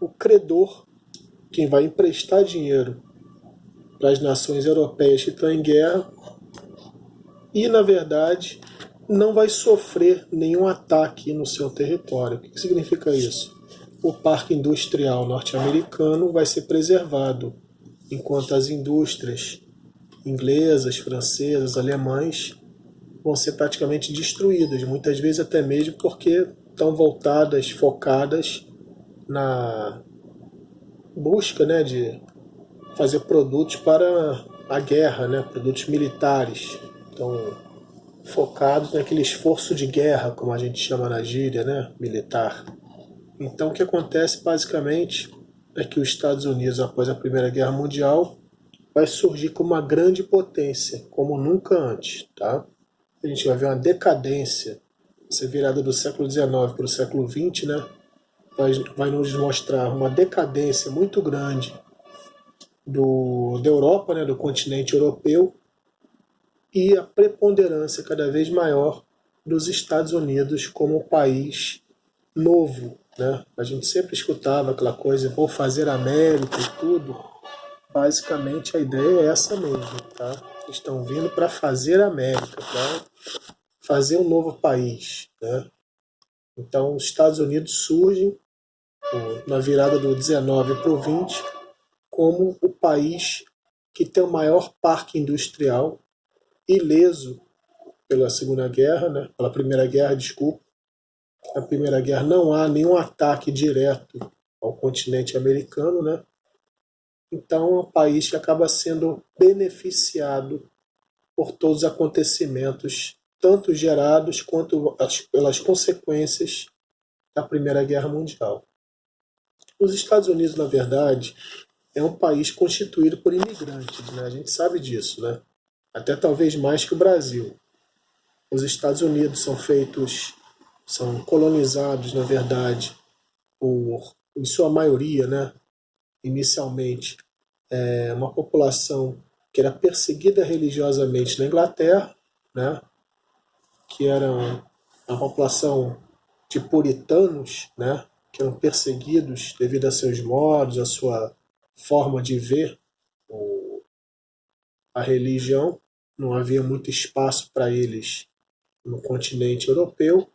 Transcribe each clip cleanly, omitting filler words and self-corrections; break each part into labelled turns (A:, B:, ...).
A: o credor, quem vai emprestar dinheiro para as nações europeias que estão em guerra, e, na verdade, não vai sofrer nenhum ataque no seu território. O que significa isso? O parque industrial norte-americano vai ser preservado, enquanto as indústrias inglesas, francesas, alemãs vão ser praticamente destruídas, muitas vezes até mesmo porque estão voltadas, focadas na busca, né, de fazer produtos para a guerra, né, produtos militares. Então, focados naquele esforço de guerra, como a gente chama na gíria, né, militar. Então, o que acontece basicamente é que os Estados Unidos, após a Primeira Guerra Mundial, vai surgir como uma grande potência, como nunca antes, tá? A gente vai ver uma decadência, essa virada do século XIX para o século XX, né? Vai nos mostrar uma decadência muito grande da Europa, né, do continente europeu, e a preponderância cada vez maior dos Estados Unidos como um país novo, né? A gente sempre escutava aquela coisa, vou fazer América e tudo. Basicamente a ideia é essa mesmo, tá? Estão vindo para fazer América, para fazer um novo país, né? Então os Estados Unidos surgem na virada do 19 para o 20 como o país que tem o maior parque industrial, ileso pela Segunda Guerra, né? Pela Primeira Guerra, desculpa. Na Primeira Guerra não há nenhum ataque direto ao continente americano, né? Então é um país que acaba sendo beneficiado por todos os acontecimentos, tanto gerados quanto pelas consequências da Primeira Guerra Mundial. Os Estados Unidos, na verdade, é um país constituído por imigrantes, né? A gente sabe disso, né? Até talvez mais que o Brasil. Os Estados Unidos são colonizados, na verdade, em sua maioria, né? Inicialmente, uma população que era perseguida religiosamente na Inglaterra, né? Que era uma população de puritanos, né? Que eram perseguidos devido a seus modos, a sua forma de ver a religião. Não havia muito espaço para eles no continente europeu,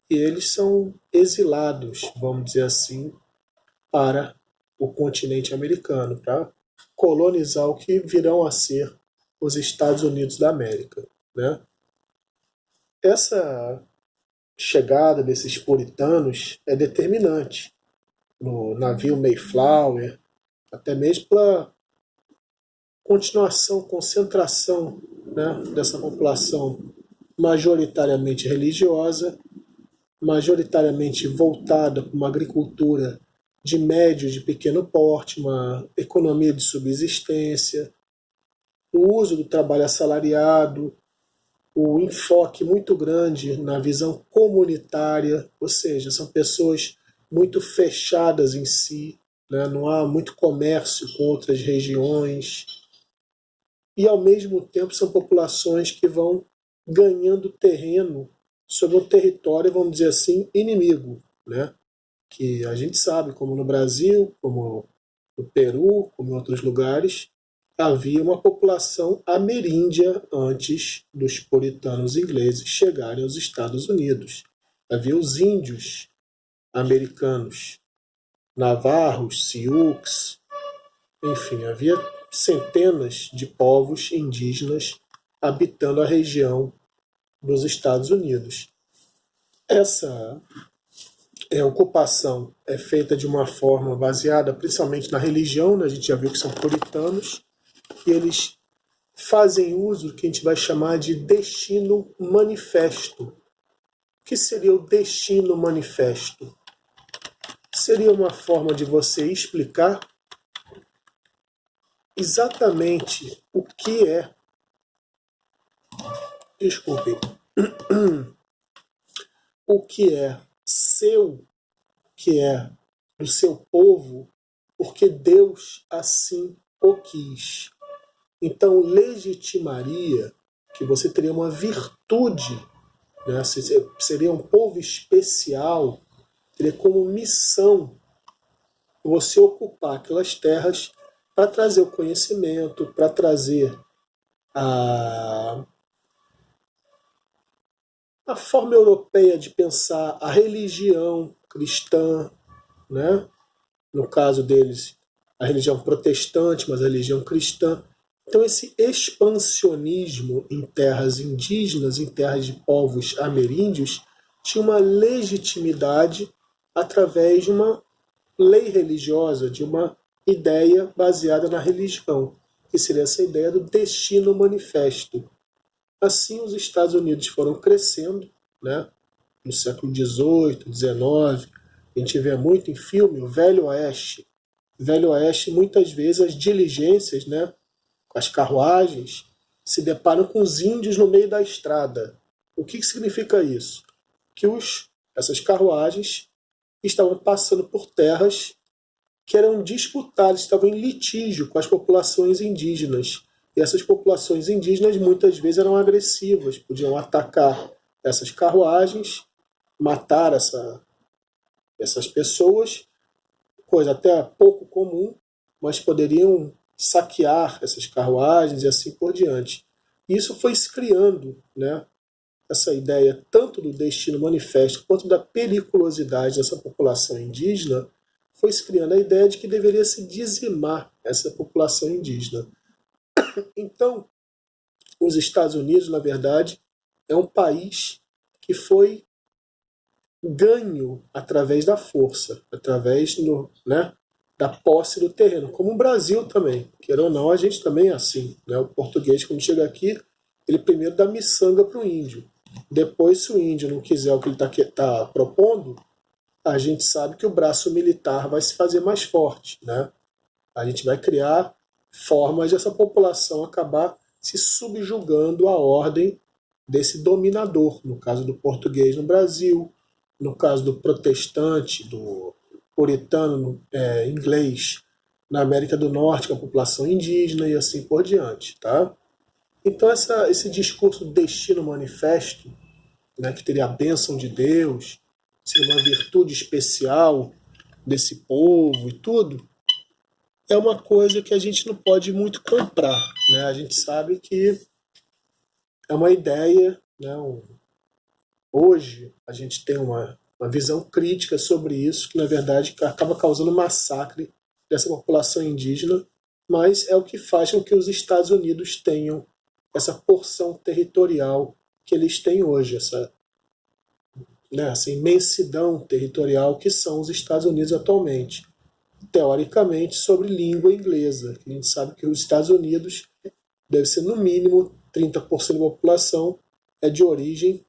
A: e eles são exilados, vamos dizer assim, para o continente americano, para colonizar o que virão a ser os Estados Unidos da América, né? Essa chegada desses puritanos é determinante no navio Mayflower, até mesmo pela continuação, concentração, né, dessa população majoritariamente religiosa, majoritariamente voltada para uma agricultura de médio e de pequeno porte, uma economia de subsistência, o uso do trabalho assalariado, o enfoque muito grande na visão comunitária, ou seja, são pessoas muito fechadas em si, né? Não há muito comércio com outras regiões, e ao mesmo tempo são populações que vão ganhando terreno sobre um território, vamos dizer assim, inimigo, né? Que a gente sabe, como no Brasil, como no Peru, como em outros lugares, havia uma população ameríndia antes dos puritanos ingleses chegarem aos Estados Unidos. Havia os índios americanos, navarros, sioux, enfim, havia centenas de povos indígenas habitando a região dos Estados Unidos. Essa ocupação é feita de uma forma baseada principalmente na religião, né? A gente já viu que são puritanos, e eles fazem uso do que a gente vai chamar de destino manifesto. O que seria o destino manifesto? Seria uma forma de você explicar exatamente o que é, desculpe, o que é seu, que é do seu povo, porque Deus assim o quis. Então legitimaria que você teria uma virtude, né? Seria um povo especial, teria como missão você ocupar aquelas terras para trazer o conhecimento, para trazer a, a forma europeia de pensar, a religião cristã, né? No caso deles, a religião protestante, mas a religião cristã. Então, esse expansionismo em terras indígenas, em terras de povos ameríndios, tinha uma legitimidade através de uma lei religiosa, de uma ideia baseada na religião, que seria essa ideia do destino manifesto. Assim, os Estados Unidos foram crescendo, né? No século XVIII, XIX, a gente vê muito em filme o Velho Oeste. Velho Oeste, muitas vezes as diligências, né, as carruagens, se deparam com os índios no meio da estrada. O que significa isso? Que essas carruagens estavam passando por terras que eram disputadas, estavam em litígio com as populações indígenas. E essas populações indígenas muitas vezes eram agressivas, podiam atacar essas carruagens, matar essas pessoas, coisa até pouco comum, mas poderiam saquear essas carruagens e assim por diante. E isso foi se criando, né? Essa ideia tanto do destino manifesto quanto da periculosidade dessa população indígena, foi se criando a ideia de que deveria se dizimar essa população indígena. Então, os Estados Unidos, na verdade, é um país que foi ganho através da força, através da posse do terreno, como o Brasil também. Queira ou não, a gente também é assim. Né? O português, quando chega aqui, ele primeiro dá miçanga para o índio. Depois, se o índio não quiser o que ele está propondo, a gente sabe que o braço militar vai se fazer mais forte. Né? A gente vai criar formas dessa população acabar se subjugando à ordem desse dominador, no caso do português no Brasil, no caso do protestante, do puritano inglês na América do Norte, com a população indígena e assim por diante. Tá? Então esse discurso do destino manifesto, né, que teria a bênção de Deus, seria uma virtude especial desse povo e tudo, é uma coisa que a gente não pode muito comprar. Né? A gente sabe que é uma ideia, né, hoje a gente tem uma visão crítica sobre isso, que na verdade acaba causando um massacre dessa população indígena, mas é o que faz com que os Estados Unidos tenham essa porção territorial que eles têm hoje, essa imensidão territorial que são os Estados Unidos atualmente. Teoricamente, sobre língua inglesa. A gente sabe que os Estados Unidos deve ser no mínimo 30% da população é de origem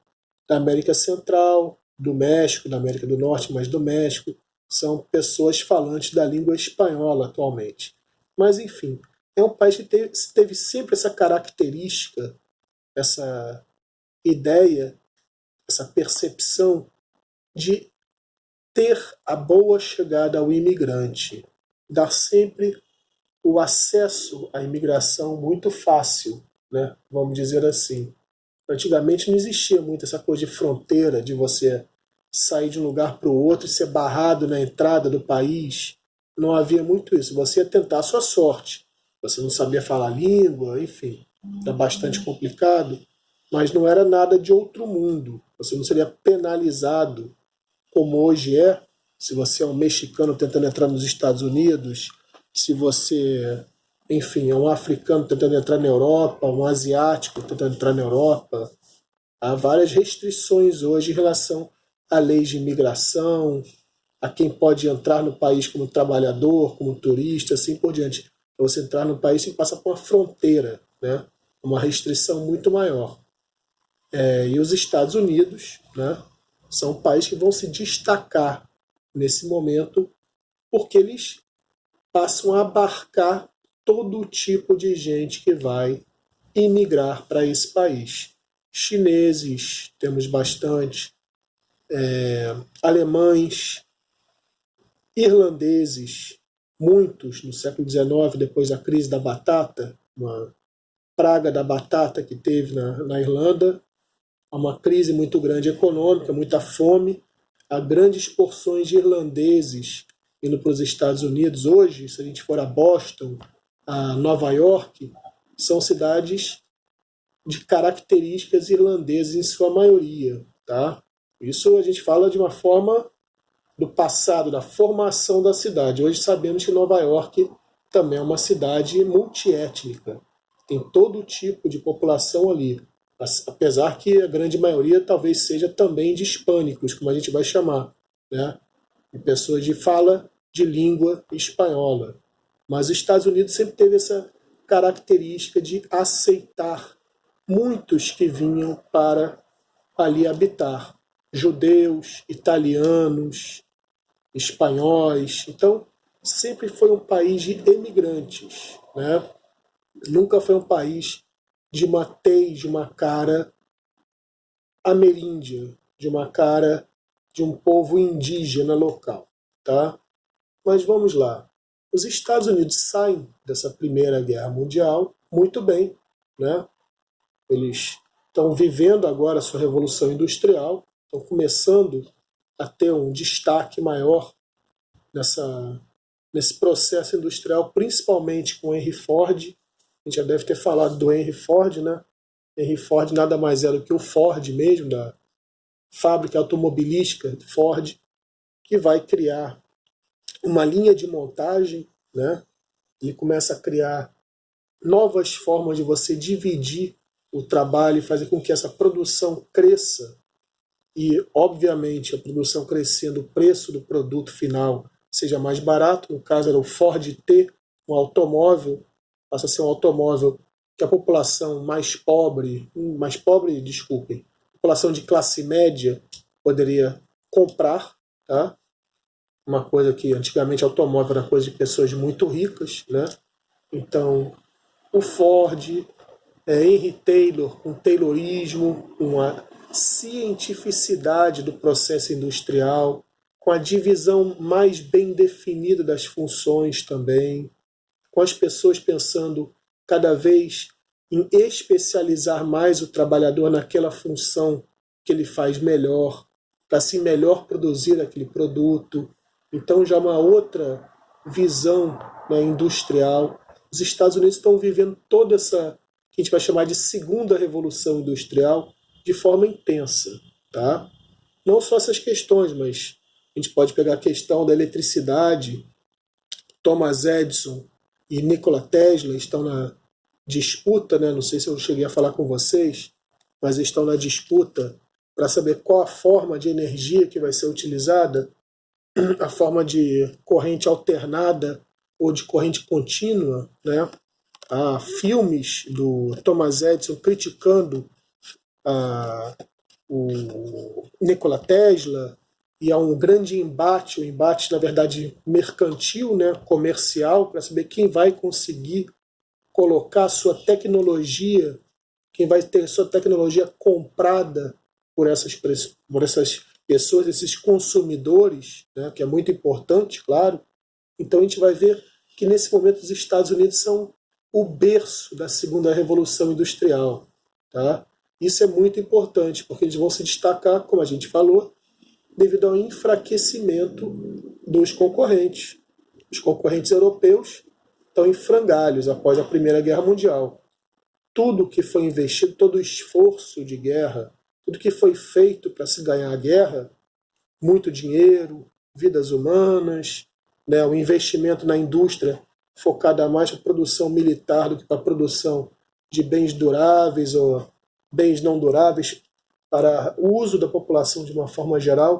A: da América Central, do México, da América do Norte, mas do México, são pessoas falantes da língua espanhola atualmente. Mas, enfim, é um país que teve sempre essa característica, essa ideia, essa percepção de ter a boa chegada ao imigrante, dar sempre o acesso à imigração muito fácil, né? Vamos dizer assim. Antigamente não existia muito essa coisa de fronteira, de você sair de um lugar para o outro e ser barrado na entrada do país. Não havia muito isso. Você ia tentar a sua sorte. Você não sabia falar a língua, enfim, era bastante complicado, mas não era nada de outro mundo. Você não seria penalizado como hoje é, se você é um mexicano tentando entrar nos Estados Unidos, se você, enfim, é um africano tentando entrar na Europa, um asiático tentando entrar na Europa. Há várias restrições hoje em relação a leis de imigração, a quem pode entrar no país como trabalhador, como turista, assim por diante. Para você entrar no país, você passa por uma fronteira, né? Uma restrição muito maior. E os Estados Unidos, né, são países que vão se destacar nesse momento porque eles passam a abarcar todo tipo de gente que vai imigrar para esse país. Chineses, temos bastante, alemães, irlandeses, muitos no século XIX, depois da crise da batata, uma praga da batata que teve na Irlanda, uma crise muito grande econômica, muita fome, há grandes porções de irlandeses indo para os Estados Unidos hoje, se a gente for a Boston, a Nova York, são cidades de características irlandesas em sua maioria, tá? Isso a gente fala de uma forma do passado, da formação da cidade. Hoje sabemos que Nova York também é uma cidade multiétnica. Tem todo tipo de população ali, apesar que a grande maioria talvez seja também de hispânicos, como a gente vai chamar, né? De pessoas de fala de língua espanhola. Mas os Estados Unidos sempre teve essa característica de aceitar muitos que vinham para ali habitar. Judeus, italianos, espanhóis. Então, sempre foi um país de emigrantes, né? Nunca foi um país de uma tez, de uma cara ameríndia, de uma cara de um povo indígena local, tá? Mas vamos lá. Os Estados Unidos saem dessa Primeira Guerra Mundial muito bem, né? Eles estão vivendo agora a sua Revolução Industrial, estão começando a ter um destaque maior nesse processo industrial, principalmente com Henry Ford. A gente já deve ter falado do Henry Ford, né? Henry Ford nada mais é do que o Ford mesmo, da fábrica automobilística Ford, que vai criar uma linha de montagem, né? Ele começa a criar novas formas de você dividir o trabalho e fazer com que essa produção cresça. E, obviamente, a produção crescendo, o preço do produto final seja mais barato. No caso, era o Ford T, um automóvel, passa a ser um automóvel que a população desculpem, população de classe média poderia comprar, tá? Uma coisa que antigamente automóvel era coisa de pessoas muito ricas, né? Então, o Ford, Henry Taylor, com taylorismo, com a cientificidade do processo industrial, com a divisão mais bem definida das funções também, com as pessoas pensando cada vez em especializar mais o trabalhador naquela função que ele faz melhor, para assim melhor produzir aquele produto. Então já uma outra visão, né, industrial. Os Estados Unidos estão vivendo toda essa, que a gente vai chamar de segunda revolução industrial, de forma intensa, tá? Não só essas questões, mas a gente pode pegar a questão da eletricidade. Thomas Edison e Nikola Tesla estão na disputa, né? Não sei se eu cheguei a falar com vocês, mas estão na disputa para saber qual a forma de energia que vai ser utilizada, a forma de corrente alternada ou de corrente contínua, né? Há filmes do Thomas Edison criticando o Nikola Tesla, e há um grande embate, um embate, na verdade, mercantil, né, comercial, para saber quem vai conseguir colocar sua tecnologia, quem vai ter sua tecnologia comprada por essas pessoas, esses consumidores, né, que é muito importante, claro. Então a gente vai ver que nesse momento os Estados Unidos são o berço da segunda revolução industrial, tá? Isso é muito importante, porque eles vão se destacar, como a gente falou, devido ao enfraquecimento dos concorrentes. Os concorrentes europeus estão em frangalhos após a Primeira Guerra Mundial. Tudo que foi investido, todo o esforço de guerra, tudo que foi feito para se ganhar a guerra, muito dinheiro, vidas humanas, né, o investimento na indústria focada mais para a produção militar do que para a produção de bens duráveis ou bens não duráveis para o uso da população de uma forma geral.